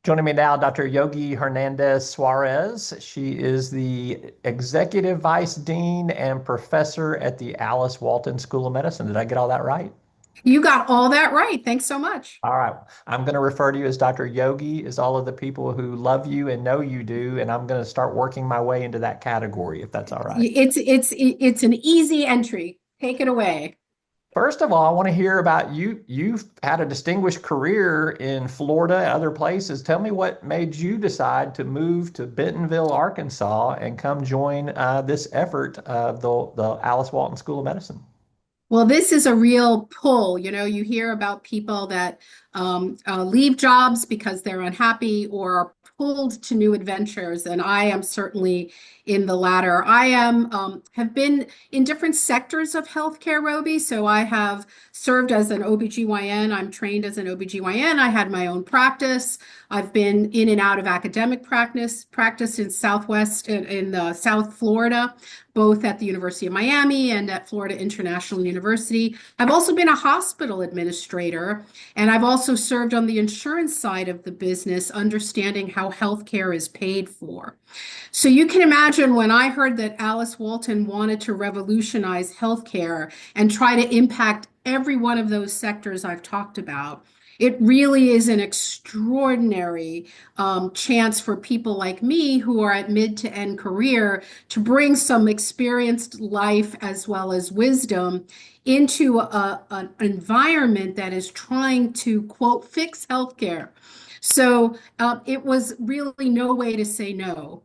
Joining me now, Dr. Yogi Hernandez Suarez. She is the Executive Vice Dean and Professor at the Alice Walton School of Medicine. Did I get all that right? You got all that right. Thanks so much. All right. I'm going to refer to you as Dr. Yogi, as all of the people who love you and know you do, and I'm going to start working my way into that category, if that's all right. It's an easy entry. Take it away. First of all, I want to hear about you. You've had a distinguished career in Florida, other places. Tell me what made you decide to move to Bentonville, Arkansas, and come join this effort of the Alice Walton School of Medicine. Well, this is a real pull. You hear about people that leave jobs because they're unhappy or are pulled to new adventures, and I am certainly in the latter. I have been in different sectors of healthcare, Roby. So I have served as an OBGYN. I'm trained as an OBGYN. I had my own practice. I've been in and out of academic practice in South Florida, both at the University of Miami and at Florida International University. I've also been a hospital administrator, and I've also served on the insurance side of the business, understanding how healthcare is paid for. So you can imagine when I heard that Alice Walton wanted to revolutionize healthcare and try to impact every one of those sectors I've talked about. It really is an extraordinary chance for people like me who are at mid to end career to bring some experienced life as well as wisdom into an environment that is trying to, quote, fix healthcare. So it was really no way to say no.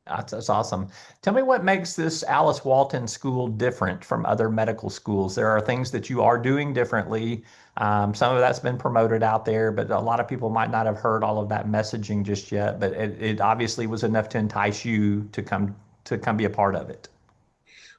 That's awesome. Tell me what makes this Alice Walton School different from other medical schools. There are things that you are doing differently. Some of that's been promoted out there, but a lot of people might not have heard all of that messaging just yet. But it obviously was enough to entice you to come be a part of it.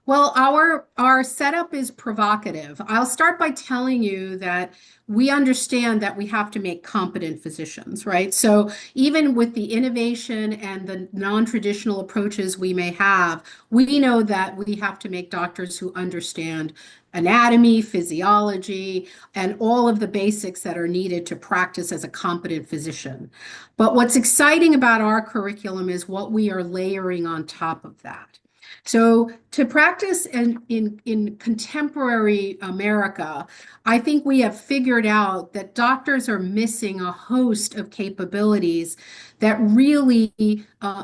Well, our setup is provocative. I'll start by telling you that we understand that we have to make competent physicians, right? So even with the innovation and the non-traditional approaches we may have, we know that we have to make doctors who understand anatomy, physiology, and all of the basics that are needed to practice as a competent physician. But what's exciting about our curriculum is what we are layering on top of that. So to practice in contemporary America, I think we have figured out that doctors are missing a host of capabilities that really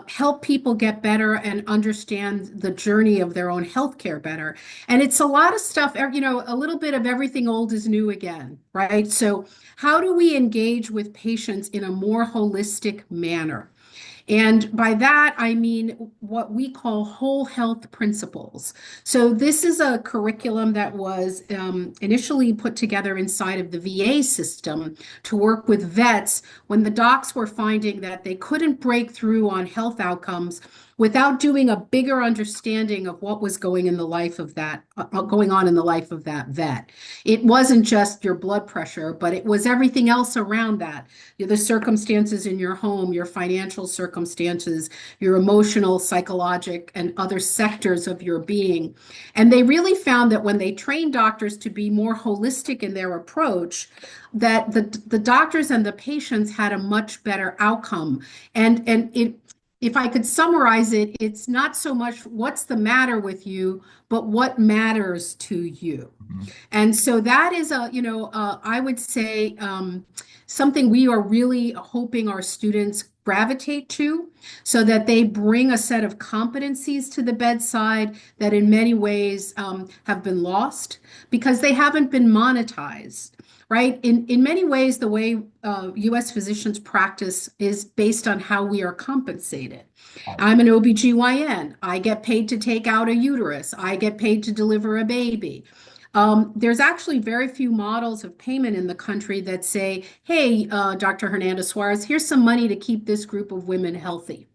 help people get better and understand the journey of their own healthcare better. And it's a lot of stuff, a little bit of everything old is new again, right? So how do we engage with patients in a more holistic manner? And by that, I mean what we call whole health principles. So this is a curriculum that was initially put together inside of the VA system to work with vets when the docs were finding that they couldn't break through on health outcomes without doing a bigger understanding of what was going in the life of that going on in the life of that vet. It wasn't just your blood pressure, but it was everything else around that. The circumstances in your home, your financial circumstances, your emotional, psychologic, and other sectors of your being. And they really found that when they trained doctors to be more holistic in their approach, that the doctors and the patients had a much better outcome. And it if I could summarize it, it's not so much what's the matter with you, but what matters to you. Mhm. And so that is I would say something we are really hoping our students gravitate to so that they bring a set of competencies to the bedside that in many ways have been lost because they haven't been monetized. Right. In many ways, the way U.S. physicians practice is based on how we are compensated. I'm an OBGYN. I get paid to take out a uterus. I get paid to deliver a baby. There's actually very few models of payment in the country that say, hey, Dr. Hernandez Suarez, here's some money to keep this group of women healthy.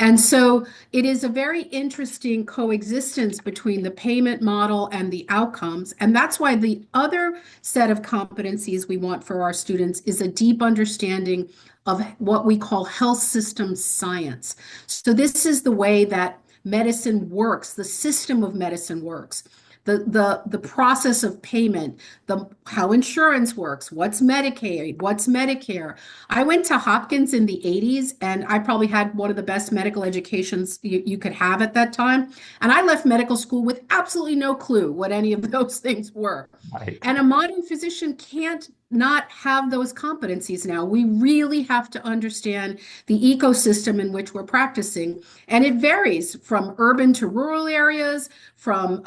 And so it is a very interesting coexistence between the payment model and the outcomes. And that's why the other set of competencies we want for our students is a deep understanding of what we call health system science. So this is the way that medicine works, the system of medicine works. the process of payment, the how insurance works, what's Medicaid, what's Medicare. I went to Hopkins in the 80s, and I probably had one of the best medical educations you could have at that time. And I left medical school with absolutely no clue what any of those things were. Right. And a modern physician can't not have those competencies now. We really have to understand the ecosystem in which we're practicing. And it varies from urban to rural areas, from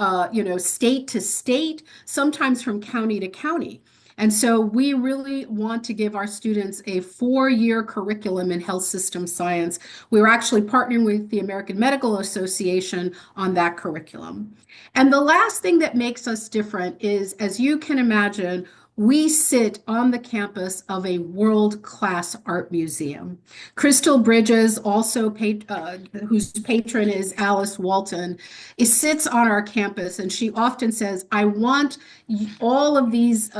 state to state, sometimes from county to county. And so we really want to give our students a 4-year curriculum in health system science. We're actually partnering with the American Medical Association on that curriculum. And the last thing that makes us different is, as you can imagine, we sit on the campus of a world-class art museum. Crystal Bridges, also whose patron is Alice Walton, sits on our campus, and she often says, "I want all of these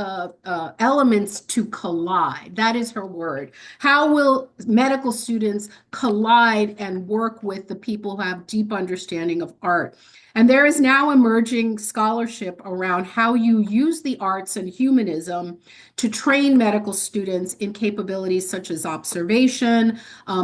elements to collide." That is her word. How will medical students collide and work with the people who have deep understanding of art? And there is now emerging scholarship around how you use the arts and humanism to train medical students in capabilities such as observation.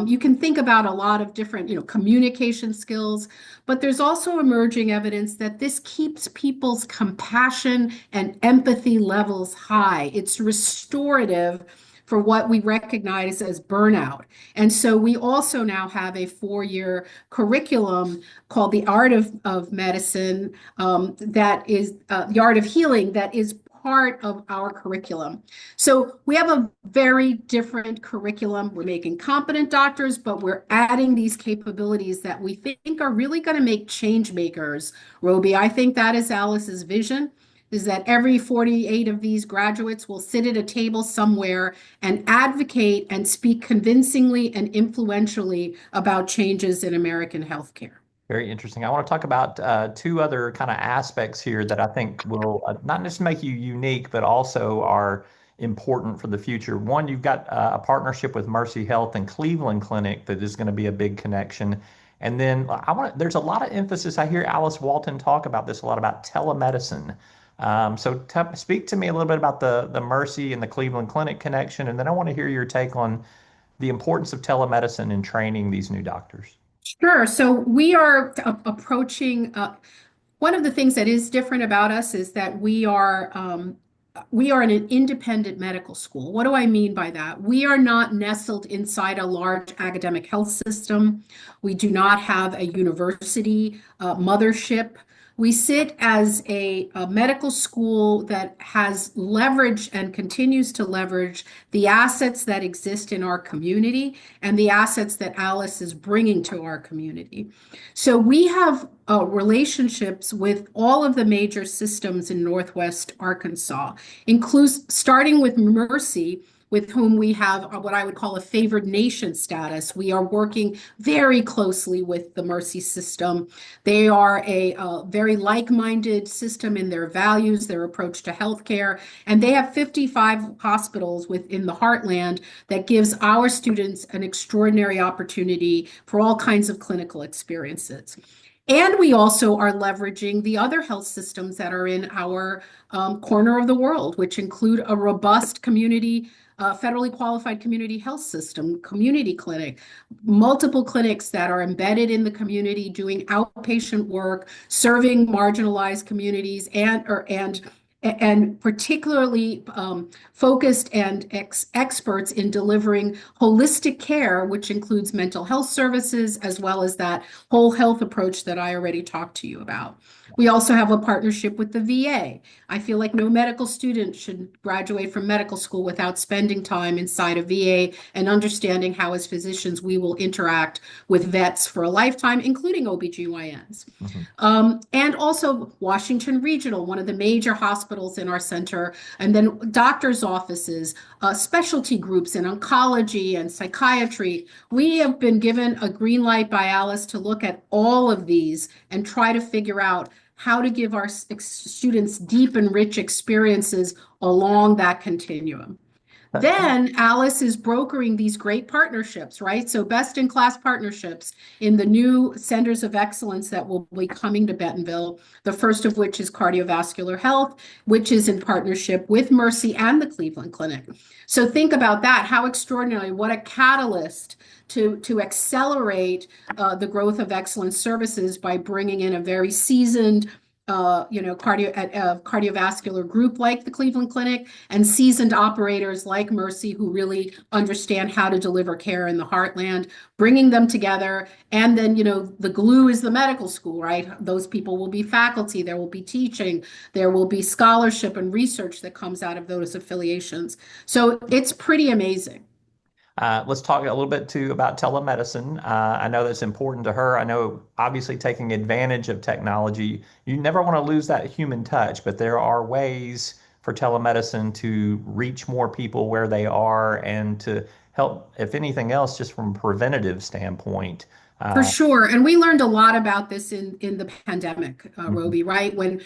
You can think about a lot of different, communication skills, but there's also emerging evidence that this keeps people's compassion and empathy levels high. It's restorative for what we recognize as burnout. And so we also now have a 4-year curriculum called the Art of Medicine, that is the Art of Healing, that is part of our curriculum. So we have a very different curriculum. We're making competent doctors, but we're adding these capabilities that we think are really going to make change makers. Roby, I think that is Alice's vision, is that every 48 of these graduates will sit at a table somewhere and advocate and speak convincingly and influentially about changes in American healthcare. Very interesting. I want to talk about two other kind of aspects here that I think will not just make you unique, but also are important for the future. One, you've got a partnership with Mercy Health and Cleveland Clinic that is going to be a big connection. And then there's a lot of emphasis. I hear Alice Walton talk about this a lot about telemedicine. Speak to me a little bit about the Mercy and the Cleveland Clinic connection, and then I want to hear your take on the importance of telemedicine in training these new doctors. Sure. So we are approaching one of the things that is different about us is that we are an independent medical school. What do I mean by that? We are not nestled inside a large academic health system. We do not have a university mothership. We sit as a medical school that has leveraged and continues to leverage the assets that exist in our community and the assets that Alice is bringing to our community. So we have relationships with all of the major systems in Northwest Arkansas, starting with Mercy, with whom we have what I would call a favored nation status. We are working very closely with the Mercy system. They are a very like-minded system in their values, their approach to healthcare, and they have 55 hospitals within the heartland that gives our students an extraordinary opportunity for all kinds of clinical experiences. And we also are leveraging the other health systems that are in our corner of the world, which include a robust community, federally qualified community health system, community clinic, multiple clinics that are embedded in the community, doing outpatient work, serving marginalized communities, and particularly focused and experts in delivering holistic care, which includes mental health services, as well as that whole health approach that I already talked to you about. We also have a partnership with the VA. I feel like no medical student should graduate from medical school without spending time inside a VA and understanding how, as physicians, we will interact with vets for a lifetime, including OBGYNs. And also Washington Regional, one of the major hospitals in our center, and then doctors' offices, specialty groups in oncology and psychiatry. We have been given a green light by Alice to look at all of these and try to figure out how to give our students deep and rich experiences along that continuum. Then Alice is brokering these great partnerships, right? So best in class partnerships in the new centers of excellence that will be coming to Bentonville. The first of which is cardiovascular health, which is in partnership with Mercy and the Cleveland Clinic. So think about that. How extraordinary. What a catalyst to accelerate the growth of excellence services by bringing in a very seasoned cardiovascular group like the Cleveland Clinic and seasoned operators like Mercy who really understand how to deliver care in the heartland, bringing them together. And then, the glue is the medical school, right? Those people will be faculty, there will be teaching, there will be scholarship and research that comes out of those affiliations. So it's pretty amazing. Let's talk a little bit too about telemedicine. I know that's important to her. I know obviously taking advantage of technology, you never want to lose that human touch, but there are ways for telemedicine to reach more people where they are and to help, if anything else, just from a preventative standpoint. For Uh, sure, and we learned a lot about this in the pandemic, mhm. Roby. Right when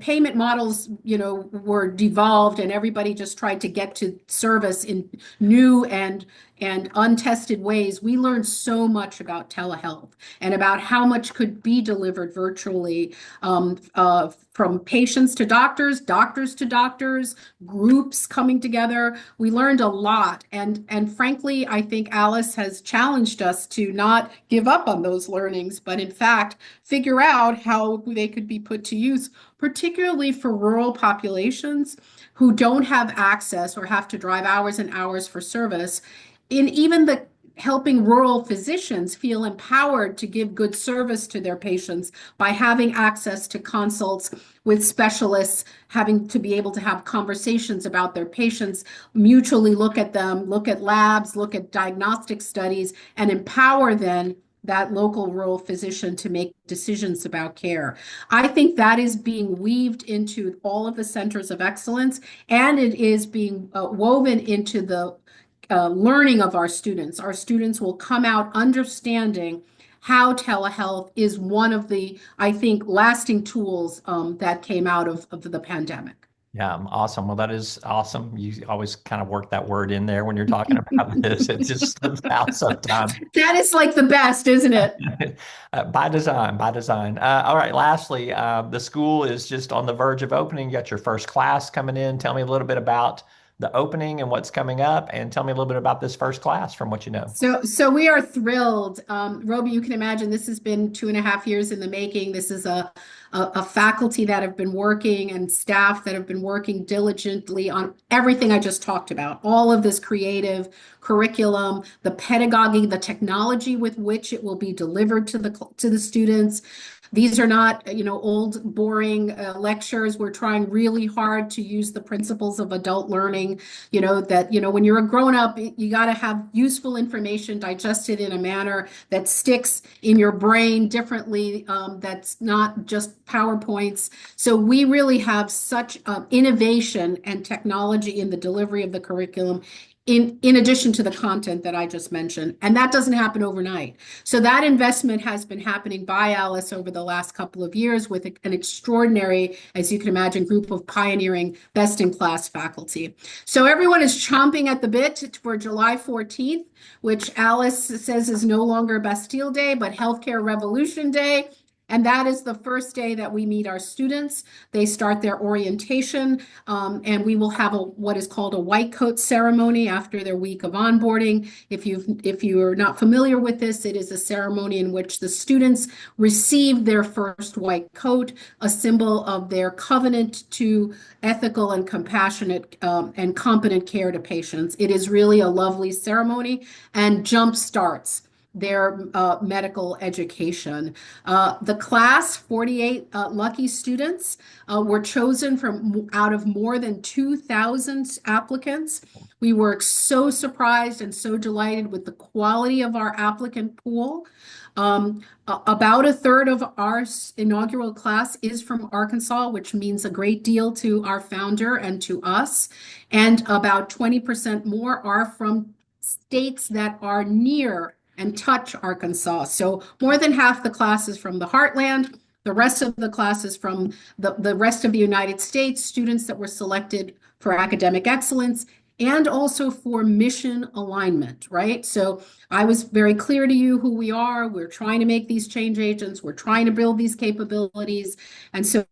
payment models, were devolved, and everybody just tried to get to service in new and untested ways, we learned so much about telehealth and about how much could be delivered virtually, from patients to doctors, doctors to doctors, groups coming together. We learned a lot, and frankly, I think Alice has challenged us to not give up on those learnings, but in fact figure out how they could be put to use, particularly for rural populations who don't have access or have to drive hours and hours for service. In even the helping rural physicians feel empowered to give good service to their patients by having access to consults with specialists, having to be able to have conversations about their patients, mutually look at them, look at labs, look at diagnostic studies, and empower then that local rural physician to make decisions about care. I think that is being weaved into all of the centers of excellence, and it is being woven into the learning of our students. Our students will come out understanding how telehealth is one of the, I think, lasting tools that came out of the pandemic. Yeah, awesome. Well, that is awesome. You always kind of work that word in there when you're talking about this. It just slips out sometimes. That is like the best, isn't it? By design, by design. All right, lastly, the school is just on the verge of opening. You got your first class coming in. Tell me a little bit about the opening and what's coming up, and tell me a little bit about this first class from what you know. So we are thrilled. Roby, you can imagine this has been 2.5 years in the making. This is a faculty that have been working and staff that have been working diligently on everything I just talked about, all of this creative curriculum, the pedagogy, the technology with which it will be delivered to the students. These are not, old, boring lectures. We're trying really hard to use the principles of adult learning, when you're a grown up, you got to have useful information digested in a manner that sticks in your brain differently, that's not just PowerPoints. So we really have such innovation and technology in the delivery of the curriculum. In addition to the content that I just mentioned. And that doesn't happen overnight. So that investment has been happening by Alice over the last couple of years with an extraordinary, as you can imagine, group of pioneering best-in-class faculty. So everyone is chomping at the bit for July 14th, which Alice says is no longer Bastille Day, but Healthcare Revolution Day. And that is the first day that we meet our students. They start their orientation, and we will have what is called a white coat ceremony after their week of onboarding. If you are not familiar with this, it is a ceremony in which the students receive their first white coat, a symbol of their covenant to ethical and compassionate and competent care to patients. It is really a lovely ceremony and jump starts their medical education. The class, 48 lucky students, were chosen from out of more than 2,000 applicants. We were so surprised and so delighted with the quality of our applicant pool. About a third of our inaugural class is from Arkansas, which means a great deal to our founder and to us. And about 20% more are from states that are near and touch Arkansas. So more than half the classes from the heartland, the rest of the classes from the rest of the United States, students that were selected for academic excellence, and also for mission alignment, right? So I was very clear to you who we are. We're trying to make these change agents. We're trying to build these capabilities. And so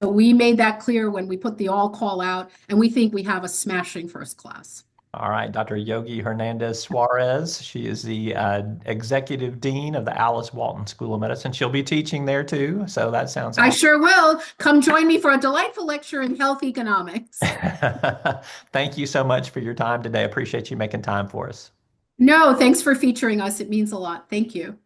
we made that clear when we put the all call out, and we think we have a smashing first class. All right, Dr. Yogi Hernandez Suarez. She is the executive dean of the Alice Walton School of Medicine. She'll be teaching there too, so that sounds I awesome. sure will. Come join me for a delightful lecture in health economics. Thank you so much for your time today. Appreciate you making time for us. No, thanks for featuring us. It means a lot. Thank you.